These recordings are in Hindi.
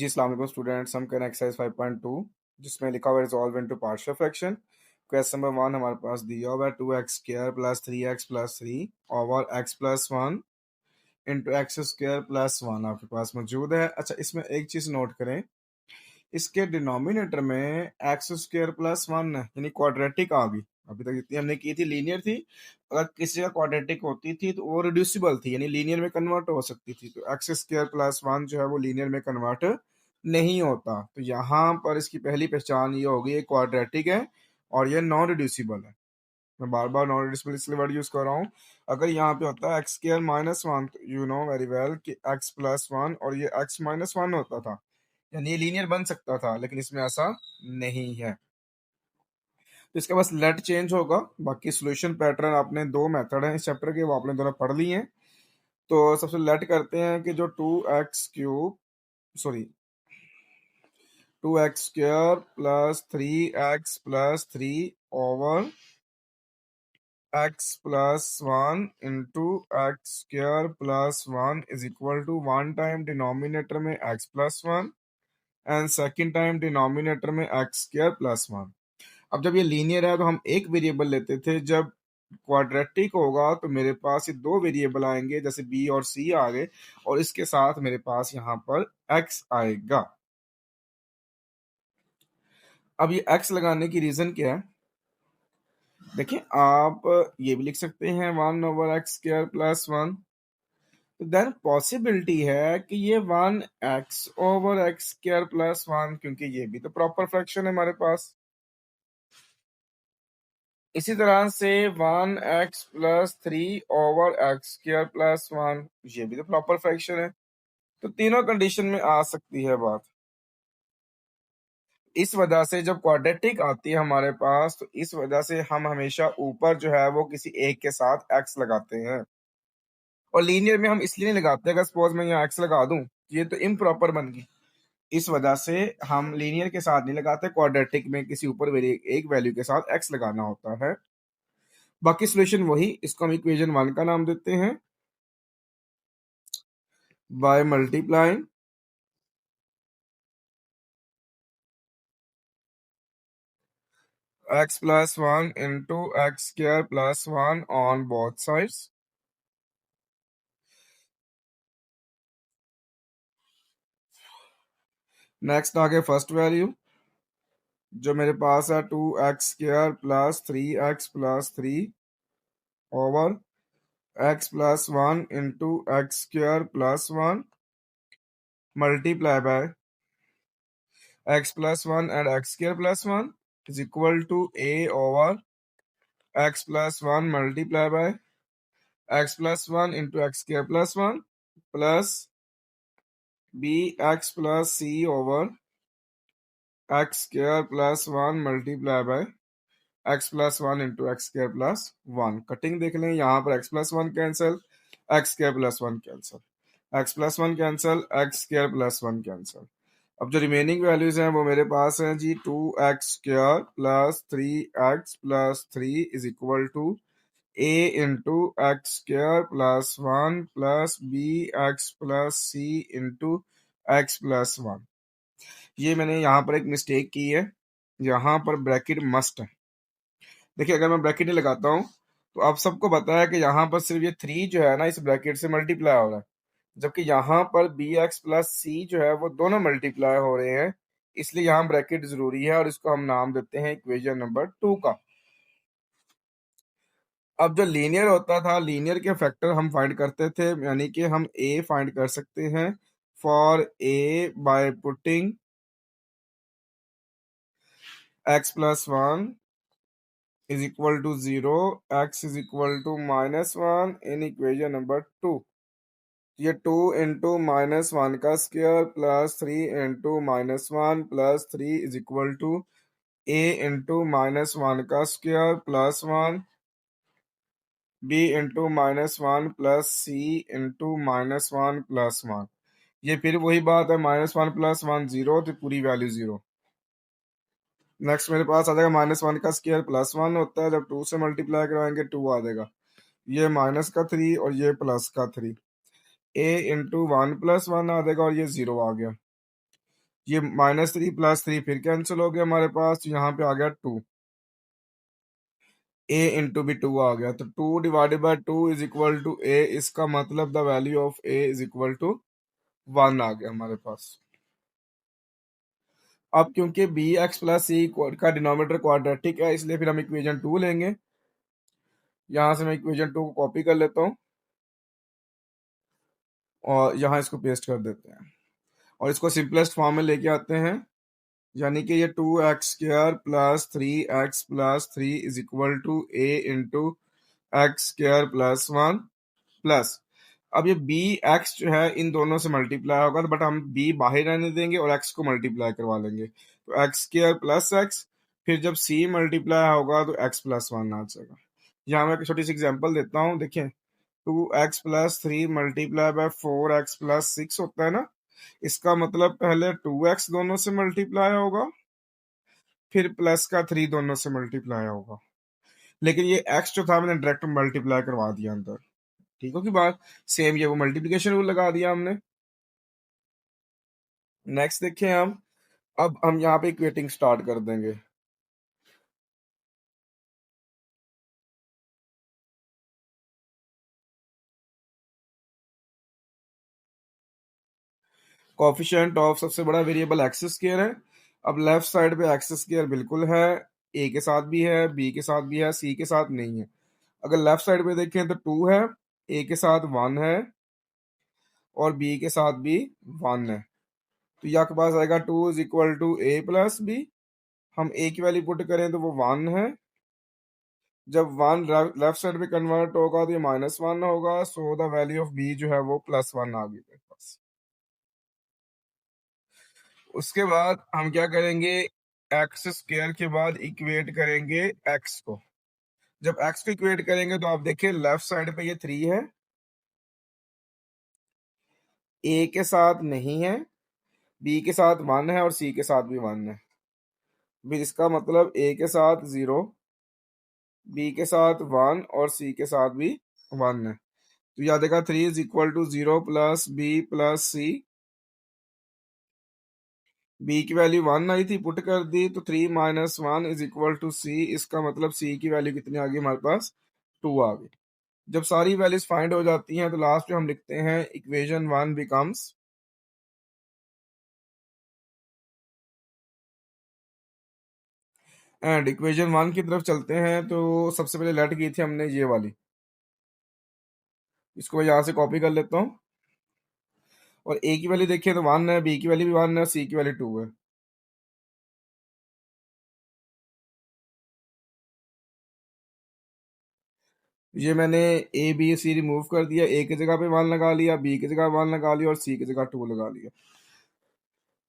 जी अस्सलाम वालेकुम स्टूडेंट्स। हम करें एक्सरसाइज 5.2 जिसमें लिखा हुआ resolve into partial fraction. Question number 1 हमारे पास दिया हुआ है 2x square plus 3x plus 3 over x plus 1 into x square plus 1 आपके पास मौजूद है। अच्छा, इसमें एक चीज़ नोट करें, इसके डिनोमिनेटर में एक्स स्क्वायर प्लस 1 यानी क्वाड्रेटिक आ गई। अभी तक जितनी हमने की थी लीनियर थी, अगर किसी का क्वाड्रेटिक होती थी तो वो रिड्यूसिबल थी यानी लीनियर में कन्वर्ट हो सकती थी। तो एक्स स्क्वायर प्लस 1 जो है वो लीनियर में कन्वर्ट नहीं होता। तो यहाँ पर इसकी पहली पहचान ये होगी, ये क्वाड्रेटिक है और ये नॉन रिड्यूसिबल है। मैं बार बार नॉन रिड्यूसिबल इसलिए वर्ड यूज कर रहा हूँ। अगर यहाँ पे होता है एक्स स्क्वायर माइनस 1 तो यू नो वेरी वेल कि एक्स प्लस 1 और ये एक्स माइनस 1 होता था, यानी ये लीनियर बन सकता था, लेकिन इसमें ऐसा नहीं है। तो इसका बस लेट चेंज होगा। बाकी सॉल्यूशन पैटर्न आपने दो मेथड हैं इस चैप्टर के, वो आपने दोनों पढ़ लिए हैं। तो सबसे लेट करते हैं कि जो 2x cube sorry 2x square plus 3x plus 3 over x plus 1 into x square plus 1 is equal to one time denominator में x plus 1 and second time denominator में एक्स स्क्वायर प्लस 1। अब जब ये लीनियर है तो हम एक वेरिएबल लेते थे, जब क्वाड्रेटिक होगा तो मेरे पास ये दो वेरिएबल आएंगे, जैसे b और c आ गए, और इसके साथ मेरे पास यहाँ पर x आएगा। अब ये x लगाने की रीजन क्या है, देखिए आप ये भी लिख सकते हैं 1 ओवर एक्स स्क्वायर प्लस 1। तो देन पॉसिबिलिटी है कि ये 1x over x square plus 1, क्योंकि ये भी तो प्रॉपर फ्रैक्शन है हमारे पास। इसी तरह से 1x plus 3 over x square plus 1, ये भी तो प्रॉपर फ्रैक्शन है। तो तीनों कंडीशन में आ सकती है बात। इस वजह से जब क्वाड्रेटिक आती है हमारे पास, तो इस वजह से हम हमेशा ऊपर जो है वो किसी एक के साथ x लगाते हैं, और लीनियर में हम इसलिए नहीं लगाते। अगर सपोज मैं यहाँ x लगा दूं, ये तो इम्प्रॉपर बन गई। इस वजह से हम लीनियर के साथ नहीं लगाते, क्वाड्रेटिक में किसी ऊपर एक वैल्यू के साथ x लगाना होता है। बाकी सॉल्यूशन वही, इसको हम इक्वेशन 1 का नाम देते हैं, by multiplying x plus 1 into x square plus 1 on both sides. Next आगे फर्स्ट वैल्यू जो मेरे पास है 2x square plus 3x plus 3 over x plus 1 into x square plus 1 multiply by x plus 1 and x square plus 1 is equal to a over x plus 1 multiply by x plus 1 into x square plus 1 plus b x plus c over x square plus 1 multiply by x plus 1 into x square plus 1। Cutting देख लें, यहाँ पर x plus 1 cancel, x square plus 1 cancel, x plus 1 cancel, x square plus 1 cancel. अब जो रिमेनिंग वैल्यूज हैं वो मेरे पास हैं जी 2x square plus 3x plus 3 is equal to a into x square plus 1 plus B x plus C into x plus 1। ये मैंने यहाँ पर एक मिस्टेक की है, यहाँ पर ब्रैकेट मस्ट है। देखिए अगर मैं ब्रैकेट नहीं लगाता हूँ तो आप सबको पता है कि यहाँ पर सिर्फ ये 3 जो है ना इस ब्रैकेट से मल्टीप्लाई हो रहा है, जबकि यहाँ पर बी एक्स प्लस सी जो है वो दोनों मल्टीप्लाई हो रहे हैं, इसलिए यहाँ ब्रैकेट जरूरी है और इसको हम नाम देते हैं इक्वेशन नंबर 2 का। अब जो लीनियर होता था, लीनियर के फैक्टर हम फाइंड करते थे, यानी कि हम ए फाइंड कर सकते हैं for a by putting x plus 1 is equal to 0, x is equal to minus 1 in equation number 2। ये 2 इंटू माइनस 1 का square plus 3 into minus 1 plus 3 is equal to a into minus 1 का square plus 1 b into minus 1 plus c into minus 1 plus 1। ये फिर वही बात है, माइनस 1 प्लस 1 0, तो पूरी वैल्यू 0। नेक्स्ट मेरे पास आ जाएगा माइनस 1 का स्क्वायर प्लस 1 होता है, जब 2 से मल्टीप्लाई कराएंगे 2 आ जाएगा, ये माइनस का 3 और ये प्लस का 3, a इंटू 1 प्लस 1 आ जाएगा और ये 0 आ गया। ये -3 + 3 फिर कैंसिल हो गया हमारे पास, तो यहाँ पे आ गया 2, a इंटू भी 2 आ गया, तो 2 divided by 2 is equal to a। इसका मतलब the value of a is equal to 1 आ गया हमारे पास। अब क्योंकि बी एक्स प्लस सी का डिनोमिनेटर क्वाड्रेटिक है, इसलिए फिर हम इक्वेशन 2 लेंगे। यहाँ से मैं इक्वेशन 2 को कॉपी कर लेता हूँ और यहाँ इसको पेस्ट कर देते हैं और इसको सिंपलेस्ट फॉर्म में लेके आते हैं, यानी कि ये 2x² plus 3x plus 3 is equal to a into x² plus 1 plus, अब ये बी एक्स जो है इन दोनों से मल्टीप्लाई होगा, बट हम बी बाहर रहने देंगे और एक्स को मल्टीप्लाई करवा लेंगे, तो x² प्लस एक्स, फिर जब सी मल्टीप्लाई होगा तो x प्लस 1 आ जाएगा। यहाँ मैं एक छोटी सी एग्जांपल देता हूँ, देखें 2x plus 3 multiply by 4x plus 6 होता है ना, इसका मतलब पहले 2x दोनों से मल्टीप्लाई होगा, फिर प्लस का 3 दोनों से मल्टीप्लाई होगा, लेकिन ये x जो था मैंने डायरेक्ट मल्टीप्लाई करवा दिया अंदर। ठीक हो की बात, सेम ये वो मल्टीप्लिकेशन रूल लगा दिया हमने। नेक्स्ट देखें हम, अब हम यहाँ पे इक्वेटिंग स्टार्ट कर देंगे। कोफिशिएंट ऑफ सबसे बड़ा वेरिएबल एक्स स्क्वायर है। अब लेफ्ट साइड पे एक्स स्क्वायर बिल्कुल है, ए के साथ भी है, बी के साथ भी है, सी के साथ नहीं है। अगर लेफ्ट साइड पे देखें तो 2 है, ए के साथ 1 है और बी के साथ भी 1 है, तो यहाँ के पास आएगा 2 is equal to a plus b. हम ए की वैल्यू पुट करें तो वो 1 है, जब 1 लेफ्ट साइड पे कन्वर्ट होगा तो ये -1 होगा, so the value of b जो है वो +1 आ गई मेरे पास। उसके बाद हम क्या करेंगे, एक्स स्क्वायर के बाद इक्वेट करेंगे एक्स को। जब एक्स को इक्वेट करेंगे तो आप देखिए लेफ्ट साइड पे ये 3 है, ए के साथ नहीं है, बी के साथ 1 है और सी के साथ भी 1 है, फिर इसका मतलब ए के साथ 0, बी के साथ 1 और सी के साथ भी 1 है, तो याद देखा 3 is equal to 0 plus b plus c. B की वैल्यू 1 आई थी, पुट कर दी, तो 3 - 1 इज इक्वल टू सी। इसका मतलब सी की वैल्यू कितनी आ गई हमारे पास, 2 आ गई। जब सारी वैल्यूज फाइंड हो जाती हैं तो लास्ट में हम लिखते हैं इक्वेशन 1 बिकम्स, एंड इक्वेशन 1 की तरफ चलते हैं तो सबसे पहले लेट की थी हमने ये वाली, इसको मैं यहाँ से कॉपी कर लेता हूँ और ए की वैल्यू देखिए तो 1 है, बी की वैल्यू भी 1 है, सी की वैल्यू 2 है। ये मैंने ए बी सी रिमूव कर दिया, ए की जगह पे 1 लगा लिया, बी की जगह 1 लगा लिया और सी की जगह 2 लगा लिया,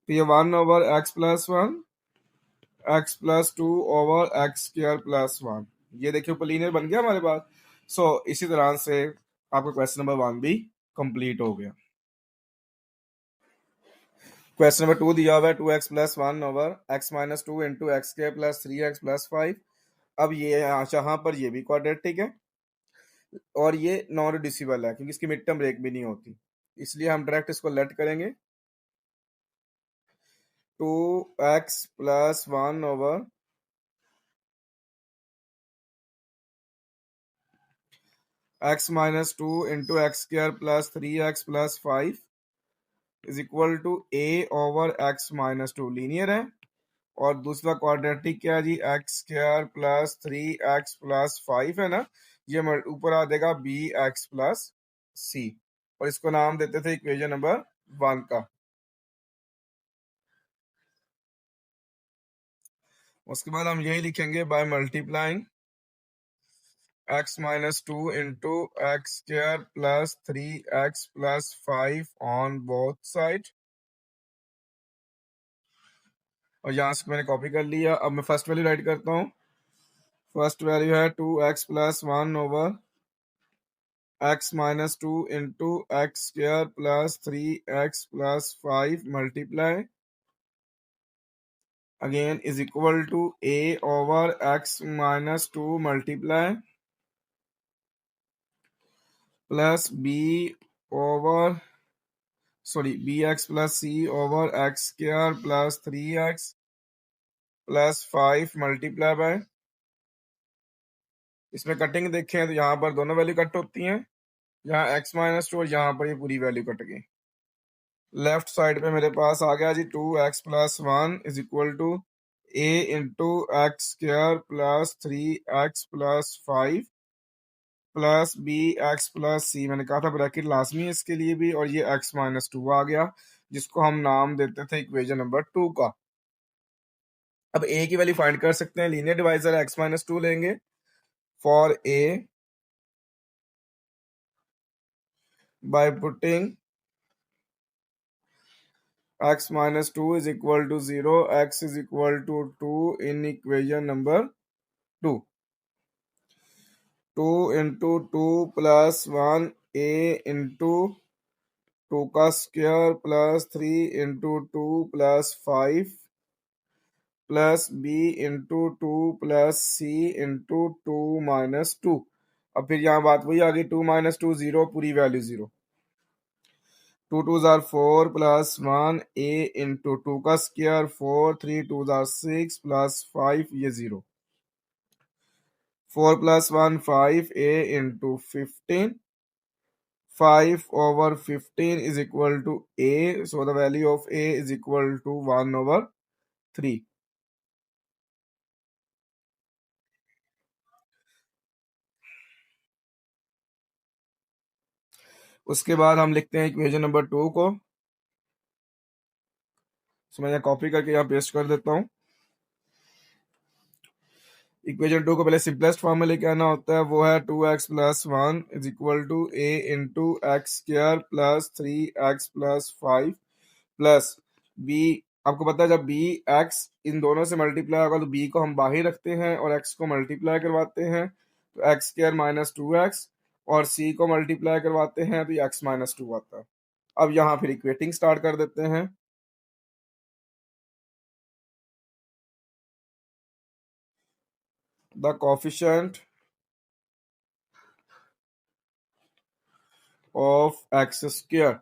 तो ये 1/x+1 x+2 over x² plus 1, ये देखिए ऊपर लीनियर बन गया हमारे पास। सो इसी तरह से आपका क्वेश्चन नंबर 1 भी कंप्लीट हो गया। क्वेश्चन नंबर 2 दिया हुआ है 2x+1 over x-2 into x² plus 3x plus 5। अब ये यहाँ पर ये भी क्वाड्रेटिक है और ये नॉन रिड्यूसिबल है क्योंकि इसकी मिड टर्म ब्रेक भी नहीं होती, इसलिए हम डायरेक्ट इसको लेट करेंगे। 2x+1 over x-2 into x² plus 3x plus 5 is equal to a over x-2, linear है। और दूसरा क्वाड्रेटिक क्या है जी, x² प्लस 3x प्लस 5 है ना, ये ऊपर आ जाएगा bx प्लस c, और इसको नाम देते थे इक्वेशन नंबर 1 का। उसके बाद हम यही लिखेंगे bye multiplying x-2 into x² plus 3x plus 5 on both side, और यहाँ से मैंने कॉपी कर लिया। अब मैं फर्स्ट वैल्यू राइट करता हूँ, फर्स्ट वैल्यू है 2x+1 over x-2 into x² plus 3x plus 5 multiply again is equal to a over x-2 multiply plus b over sorry b x plus c over x square plus 3x plus 5 multiply by, इसमें कटिंग देखें तो यहाँ पर दोनों वैल्यू कट होती हैं, यहाँ x-2 और यहाँ पर ये पूरी वैल्यू कट गई। लेफ्ट साइड पे मेरे पास आ गया जी 2x+1 is equal to a into x square plus 3x plus 5 plus B x plus C, मैंने कहा था ब्रैकेट लाजमी है इसके लिए भी, और ये x-2 आ गया जिसको हम नाम देते थे इक्वेशन नंबर 2 का। अब a की वैल्यू फाइंड कर सकते हैं, लीनियर डिवाइजर x-2 लेंगे for a bye putting x-2 is equal to 0, x is equal to 2 in equation number 2. 2 into 2 plus 1 a into 2 का square plus 3 into 2 plus 5 plus b into 2 plus c into 2 minus 2। अब फिर यहाँ बात वही आ गई, 2 minus 2 0, पूरी value 0। 2 2s are 4 plus 1 a into 2 का स्क्वायर 4, 3 2s are 6 plus 5 ये 0। 4 plus 1 5 a into 15, 5 over 15 is equal to a, so the value of a is equal to 1 over 3। उसके बाद हम लिखते हैं इक्वेशन नंबर 2 को, तो मैं यहाँ कॉपी करके यहाँ पेस्ट कर देता हूँ। इक्वेशन 2 को पहले सिंपलेस्ट फॉर्म में लेके आना होता है, वो है 2x+1 is equal to a into x square plus 3x plus 5 plus b। आपको पता है जब b x इन दोनों से मल्टीप्लाई होगा तो b को हम बाहर रखते हैं और x को मल्टीप्लाई करवाते हैं, तो एक्स स्क्वायर माइनस 2x, और c को मल्टीप्लाई करवाते हैं तो ये x-2 आता है। अब यहाँ फिर इक्वेटिंग स्टार्ट कर देते हैं। The coefficient of x square,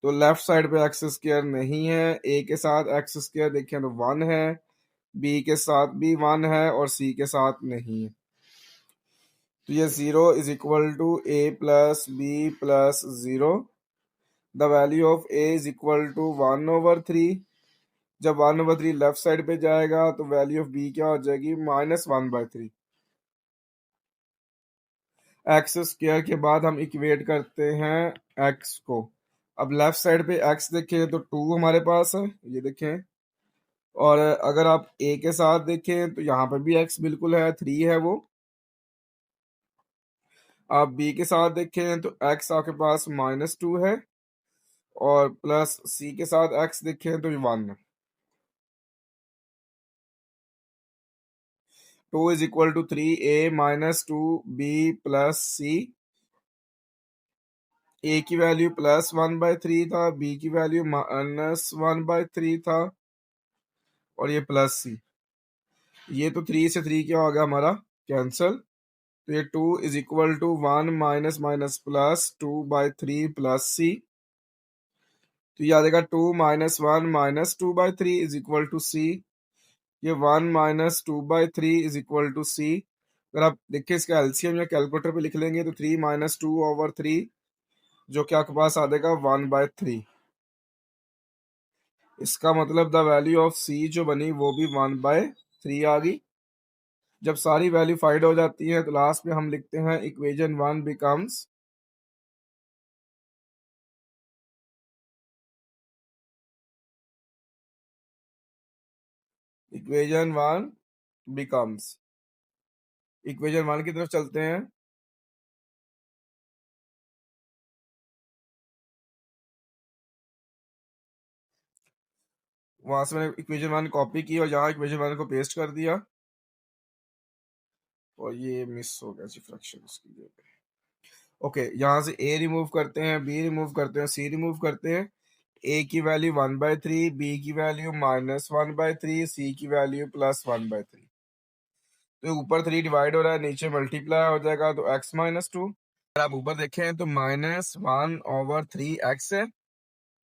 तो लेफ्ट साइड पे एक्स स्क्वायर नहीं है, ए के साथ एक्स स्क्वायर देखें तो 1 है, बी के साथ भी 1 है और सी के साथ नहीं है, तो ये 0 is equal to a plus b plus 0। The value of a is equal to 1/3। जब 1/3 लेफ्ट साइड पे जाएगा तो वैल्यू ऑफ बी क्या हो जाएगी, -1/3। एक्स स्क्वायर के बाद हम इक्वेट करते हैं एक्स को। अब लेफ्ट साइड पे एक्स देखें तो 2 हमारे पास है, ये देखें, और अगर आप ए के साथ देखें तो यहाँ पर भी एक्स बिल्कुल है, 3 है वो। आप बी के साथ देखें तो एक्स आपके पास -2 है, और प्लस सी के साथ एक्स देखें तो 1 है। 2 is equal to 3a minus 2b plus C. A की वैल्यू +1/3 था, बी की वैल्यू -1/3 था, और ये प्लस सी, ये तो 3 से 3 क्या हो गया हमारा, कैंसल। तो ये 2 is equal to 1 minus minus plus 2/3 plus C, तो ये आ जाएगा 2 minus 1 minus 2/3 is equal to C. ये 1 minus 2/3 is equal to C. अगर आप देखिए इसका एलसीएम या कैलकुलेटर पे लिख लेंगे तो 3 माइनस 2/3, जो कि आपके पास आ जाएगा 1/3। इसका मतलब द वैल्यू ऑफ सी जो बनी वो भी 1/3 आ गई। जब सारी वैल्यू फाइंड हो जाती है तो लास्ट में हम लिखते हैं equation 1 becomes, equation 1 becomes, equation 1 की तरफ चलते हैं। वहां से मैंने इक्वेशन 1 कॉपी की और यहाँ इक्वेशन 1 को पेस्ट कर दिया, और ये मिस हो गया जी फ्रैक्शन इसकी जगह पे। ओके, यहाँ से ए रिमूव करते हैं, बी रिमूव करते हैं, सी रिमूव करते हैं। ए की वैल्यू 1/3, बी की वैल्यू -1/3, सी की वैल्यू +1/3। तो ऊपर 3 डिवाइड हो रहा है, नीचे मल्टीप्लाई हो जाएगा तो x-2। आप ऊपर देखें तो -1/3 x है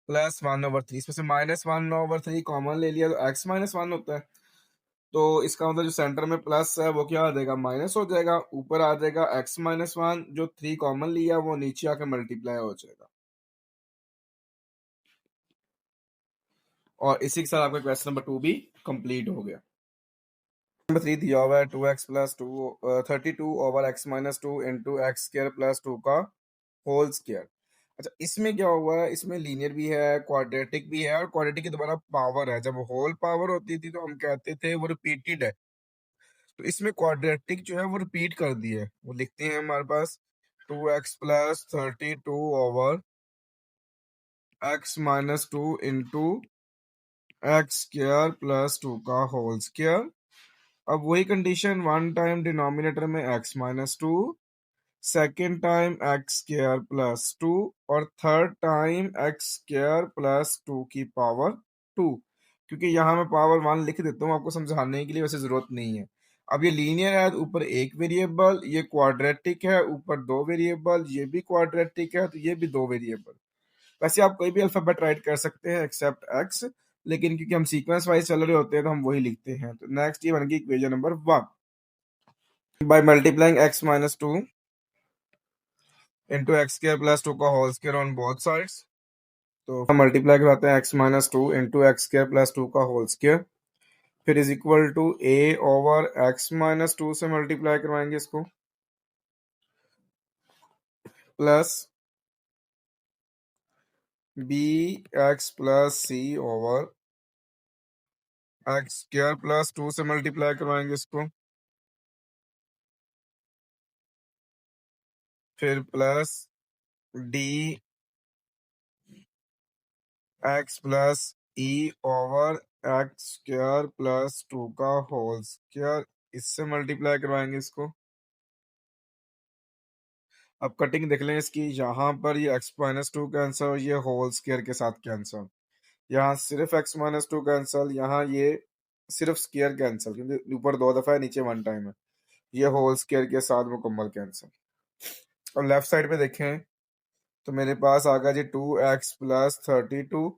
+1/3, इसमें से -1/3 कॉमन ले लिया तो x-1 होता है। तो इसका मतलब जो सेंटर में प्लस है वो क्या आ जाएगा, माइनस हो जाएगा, ऊपर आ जाएगा x-1, जो 3 कॉमन लिया वो नीचे आकर मल्टीप्लाई हो जाएगा। और इसी के साथ आपका क्वेश्चन नंबर 2 भी कंप्लीट हो गया। नंबर 3 दिया हुआ है 2x + 2 32/x-2 into x square plus 2 का होल स्क्वायर। अच्छा, इसमें क्या हुआ है, इसमें लीनियर भी है, क्वाड्रेटिक भी है, और क्वाड्रेटिक की दोबारा पावर है। जब होल पावर होती थी तो हम कहते थे वो रिपीटेड है, तो इसमें क्वाड्रेटिक जो है वो रिपीट कर दी है। वो लिखते हैं हमारे पास 2x + 32/x-2 into x square plus 2 का होल स्क्वायर। अब वही कंडीशन, वन टाइम डिनोमिनेटर में x-2, second time x square plus 2, और third time x square plus 2 की पावर 2। क्योंकि यहाँ मैं पावर 1 लिख देता हूँ आपको समझाने के लिए, वैसे जरूरत नहीं है। अब ये लीनियर है तो ऊपर एक वेरिएबल, ये क्वाड्रेटिक है ऊपर दो वेरिएबल, ये भी क्वाड्रेटिक है तो ये भी दो वेरिएबल। वैसे आप कोई भी अल्फाबेट राइट कर सकते हैं एक्सेप्ट एक्स, लेकिन क्योंकि हम सीक्वेंस वाइज चल रहे होते हैं तो हम वही लिखते हैं। तो नेक्स्ट ये बन गई equation number 1। By multiplying x-2 into x square plus 2 का whole square on both sides, तो मल्टीप्लाई कराते हैं x-2 into x square plus 2 का होल स्क्वायर, फिर इज इक्वल टू a/x-2 से मल्टीप्लाई करवाएंगे इसको, plus bx plus c/x² plus 2 से मल्टीप्लाई करवाएंगे इसको, फिर plus D x plus e/x² plus 2 का होल स्क्वायर, इससे मल्टीप्लाई करवाएंगे इसको। अब कटिंग देख लें इसकी, यहाँ पर ये x-2 कैंसल, ये होल स्क्वायर के साथ कैंसल, यहाँ सिर्फ x-2 कैंसल, यहाँ ये सिर्फ स्क्वायर कैंसल, क्योंकि ऊपर 2 दफा है नीचे 1 टाइम है, ये होल स्क्वायर के साथ मुकम्मल कैंसल। और लेफ्ट साइड पे देखें तो मेरे पास आ गया जी 2x + 32,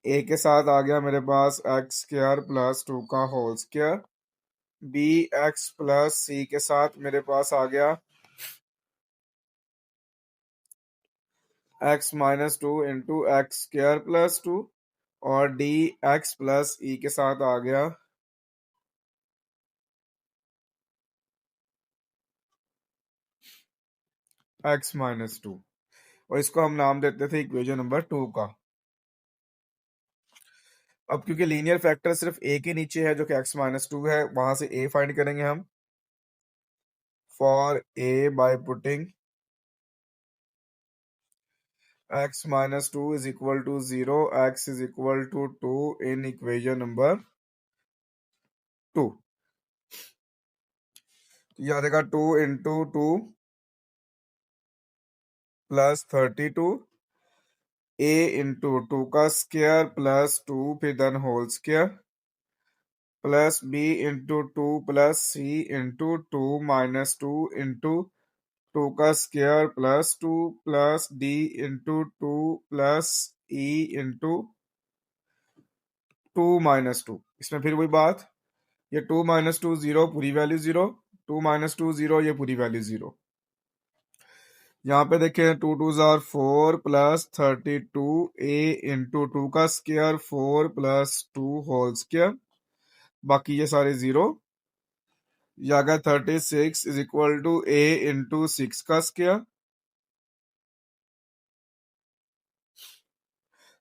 ए के साथ आ गया मेरे पास x² प्लस 2 का whole square, B x plus C के साथ मेरे पास आ गया x-2 इंटू x² प्लस 2, और डी एक्स प्लस ई के साथ आ गया x-2, और इसको हम नाम देते थे इक्वेशन नंबर 2 का। अब क्योंकि लीनियर फैक्टर सिर्फ ए के नीचे है जो कि x-2 है, वहां से ए फाइंड करेंगे हम। For a by putting x-2 is equal to 0, x is equal to 2 in equation number 2। ये आ जाएगा 2 इंटू 2 प्लस 32, ए इंटू 2 का स्क्वायर प्लस 2 फिर then whole square, plus B into 2 plus C into 2 minus 2 into 2 का square plus 2, plus D into 2 plus E into 2 minus 2। इसमें फिर वही बात, ये 2 - 2 0, पूरी वैल्यू 0, 2 - 2 0, ये पूरी वैल्यू 0। यहाँ पे देखें 2 2 जार 4 प्लस 32 ए इंटू 2 का स्क्वायर 4 प्लस 2 होल स्क्वायर, बाकी ये सारे 0। ये आ गया 36 is equal to a into 6 का स्क्वायर,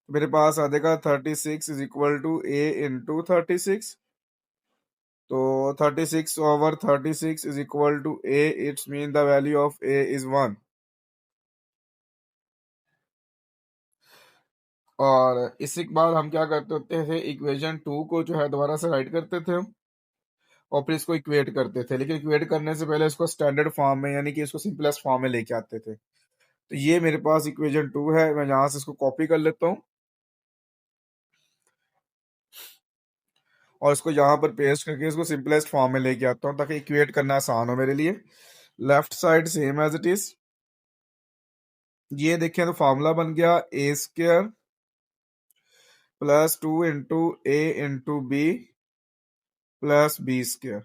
मेरे पास आ जाएगा 36 is equal to a into 36। तो 36/36 is equal to a, it's mean the value of a is 1। और इसी के बाद हम क्या करते होते थे, इक्वेशन 2 को जो है दोबारा से राइट करते थे और फिर इसको इक्वेट करते थे, लेकिन इक्वेट करने से पहले इसको स्टैंडर्ड फॉर्म में यानी कि इसको सिंपलेस्ट फॉर्म में लेके आते थे। तो ये मेरे पास इक्वेशन 2 है, मैं यहाँ से इसको कॉपी कर लेता हूँ और इसको यहाँ पर पेस्ट करके इसको सिंपलेस्ट फॉर्म में लेके आता हूँ ताकि इक्वेट करना आसान हो मेरे लिए। Left side same as it is, ये देखें तो फॉर्मूला बन गया A square plus 2 into A into B plus B square.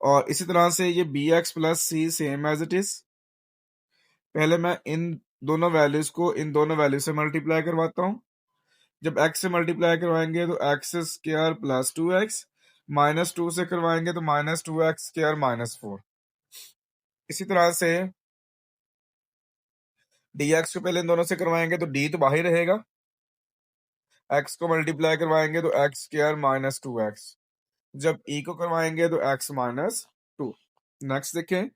और इसी तरह से ये B x plus C same as it is. पहले मैं इन दोनों वैल्यूज को इन दोनों वैल्यू से मल्टीप्लाई करवाता हूं। जब x से मल्टीप्लाई करवाएंगे तो एक्स स्क्वायर प्लस 2x, -2 से करवाएंगे तो -2x स्क्वायर -4। इसी तरह से dx को पहले इन दोनों से करवाएंगे तो d तो बाहर रहेगा, x को मल्टीप्लाई करवाएंगे तो x स्क्वायर -2x, जब e को करवाएंगे तो x -2। नेक्स्ट देखें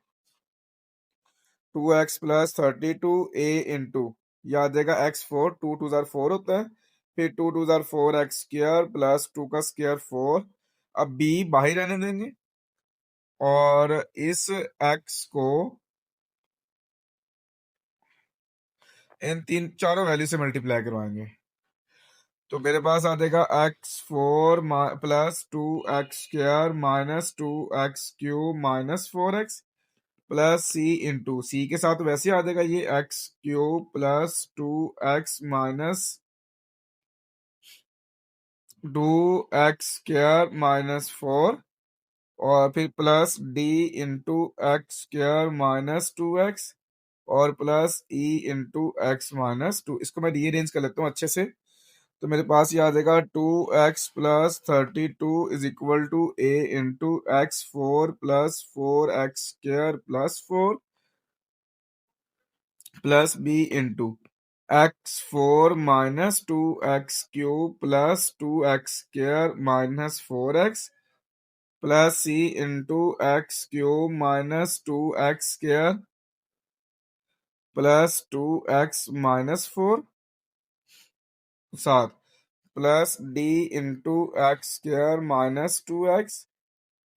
2x प्लस 32 a इंटू याद देगा x4, 2 2 जार 4 होता है, फिर 2 2 जार 4 एक्स स्क्वायर प्लस 2 का स्क्वायर 4। अब b बाहर रहने देंगे और इस x को इन तीन चारों वैल्यू से मल्टीप्लाई करवाएंगे तो मेरे पास आ जाएगा x4 plus 2x square -2x³ -4x plus C into C के साथ वैसे आ जाएगा ये x³ plus 2x minus 2x² -4 और फिर plus d into x² -2x और प्लस e इंटू x -2। इसको मैं रीअरेंज कर लेता हूँ अच्छे से। तो मेरे पास ये आ जाएगा 2x plus 32 is equal to a into x4 plus 4x² plus 4 plus b into x4 -2x³ plus 2x² -4x plus c into x³ -2x² plus 2x -4 7 plus d into x² -2x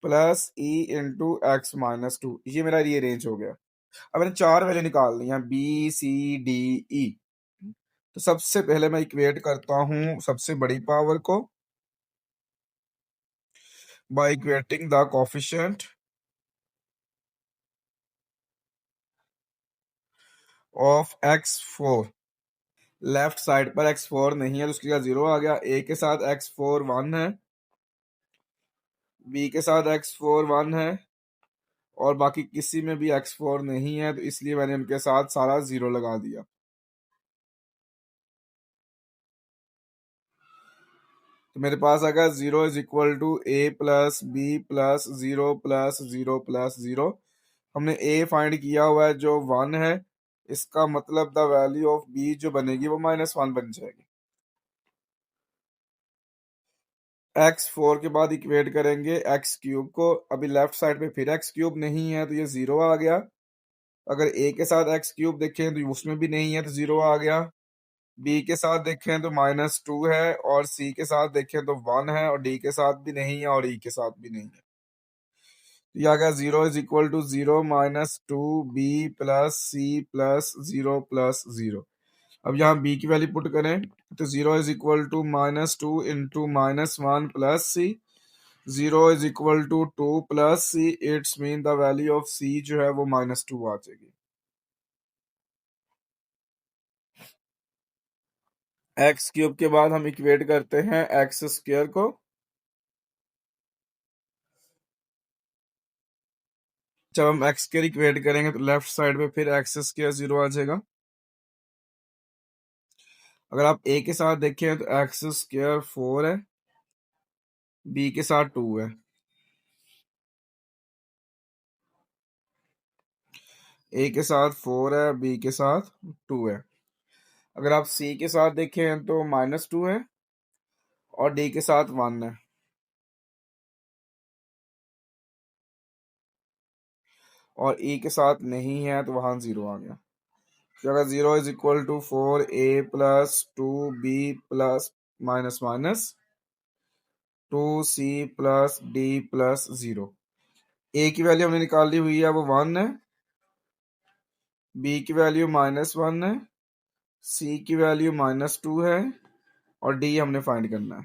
plus e into x -2। ये मेरा रीअरेंज हो गया। अब मैंने चार वैल्यू निकालनी है b c d e। तो सबसे पहले मैं इक्वेट करता हूं सबसे बड़ी पावर को by equating the coefficient of x4। Left side पर x4 नहीं है तो उसकी जगह 0 आ गया। a के साथ x4 1 है, b के साथ x4 1 है और बाकी किसी में भी x4 नहीं है तो इसलिए मैंने उनके साथ सारा 0 लगा दिया। तो मेरे पास आ गया 0 is equal to a plus b plus 0 plus 0 plus 0। हमने a फाइंड किया हुआ है जो 1 है, इसका मतलब द वैल्यू ऑफ b जो बनेगी वो -1 बन जाएगी। x4 के बाद इक्वेट करेंगे x³ को। अभी लेफ्ट साइड पे फिर x³ नहीं है तो ये 0 आ गया। अगर a के साथ x³ देखें तो उसमें भी नहीं है तो 0 आ गया। b के साथ देखें तो -2 है और c के साथ देखें तो 1 है और d के साथ भी नहीं है और e के साथ भी नहीं है। तो ये आ गया 0 is equal to 0 -2 b plus c plus 0 plus 0। अब यहाँ b की वैल्यू पुट करें तो 0 is equal to -2 into -1 plus c। 0 is equal to 2 plus c। It's mean the value of c जो है वो -2 आ जाएगी। x³ के बाद हम इक्वेट करते हैं x² को। जब हम x² इक्वेट करेंगे तो लेफ्ट साइड पे फिर x² 0 आ जाएगा। अगर आप a के साथ देखें तो x² 4 है, b के साथ 2 है। a के साथ 4 है, b के साथ 2 है। अगर आप c के साथ देखें तो -2 है और d के साथ 1 है। और e के साथ नहीं है तो वहां 0 आ गया। तो अगर 0 is equal to 4a plus 2b plus minus 2c plus d plus 0। a की वैल्यू हमने निकाली हुई है वो 1 है, b की वैल्यू -1 है, c की वैल्यू -2 है और d हमने फाइंड करना है।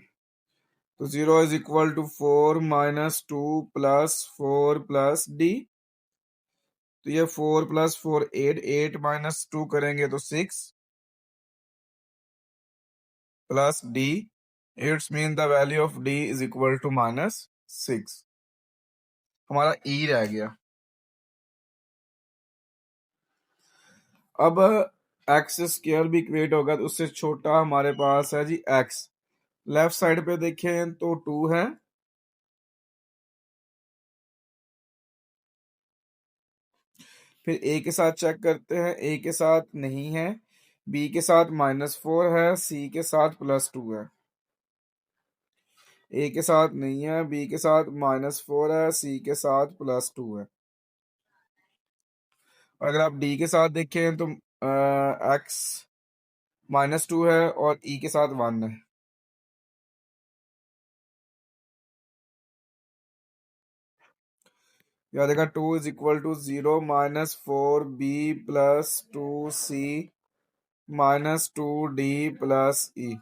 तो 0 is equal to 4 -2 plus 4 plus d। तो ये 4 + 4 8, 8 - 2 करेंगे तो 6 plus d, it's mean the value of d is equal to -6। हमारा ई रह गया। अब एक्स स्क्वायर भी इक्वेट होगा तो उससे छोटा हमारे पास है जी एक्स। लेफ्ट साइड पे देखें तो 2 है, फिर ए के साथ चेक करते हैं, ए के साथ नहीं है, बी के साथ -4 है, सी के साथ +2 है। ए के साथ नहीं है, बी के साथ -4 है, सी के साथ +2 है। अगर आप डी के साथ देखें तो एक्स -2 है और ई के साथ 1 है। याद रखा 2 = 0 -4 बी +2 सी -2 डी प्लस ई।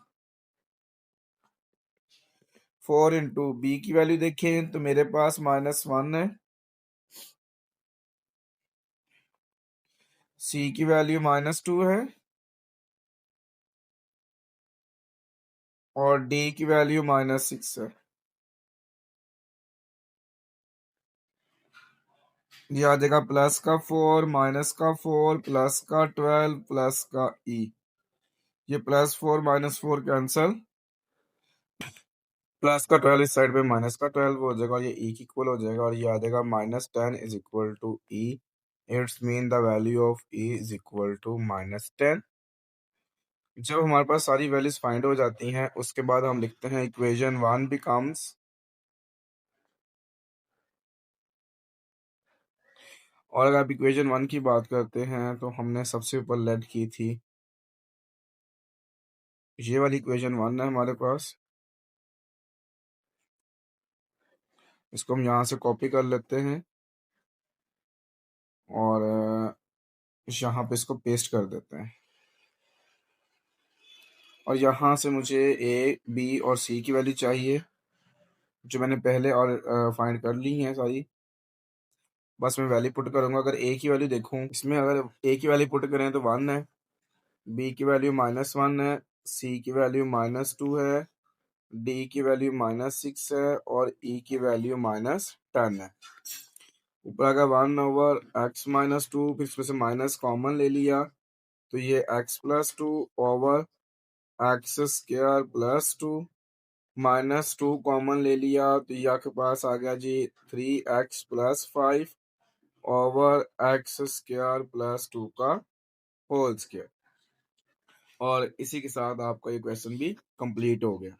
4 इंटू बी की वैल्यू देखें तो मेरे पास -1 है, सी की वैल्यू -2 है और डी की वैल्यू -6 है। याद देगा प्लस का 4 माइनस का 4 प्लस का 12 प्लस का ई। ये +4 -4 कैंसल, प्लस का 12 इस साइड पे माइनस का 12 हो जाएगा, ये ई की इक्वल हो जाएगा और ये आ जाएगा -10 is equal to e. It's mean the value of e is equal to -10। जब हमारे पास सारी वैल्यूज फाइंड हो जाती हैं उसके बाद हम लिखते हैं इक्वेशन 1 बिकम्स, और अगर आप इक्वेशन 1 की बात करते हैं तो हमने सबसे ऊपर लेट की थी, ये वाली इक्वेशन 1 है हमारे पास। इसको हम यहाँ से कॉपी कर लेते हैं और यहाँ पे इसको पेस्ट कर देते हैं और यहाँ से मुझे ए बी और सी की वैल्यू चाहिए जो मैंने पहले और फाइंड कर ली है सारी। बस मैं वैल्यू पुट करूंगा। अगर ए की वैल्यू देखूं, इसमें अगर ए की वैल्यू पुट करें तो 1 है, बी की वैल्यू -1 है, सी की वैल्यू -2 है, डी की वैल्यू -6 है और ई की वैल्यू -10 है। ऊपर अगर 1/x-2, फिर इसमें से माइनस कॉमन ले लिया तो ये x+2 ओवर x² -2 कॉमन ले लिया तो ये आपके पास आ गया जी 3x+5 ओवर x² + 2 का होल स्क्वायर। और इसी के साथ आपका ये क्वेश्चन भी कंप्लीट हो गया।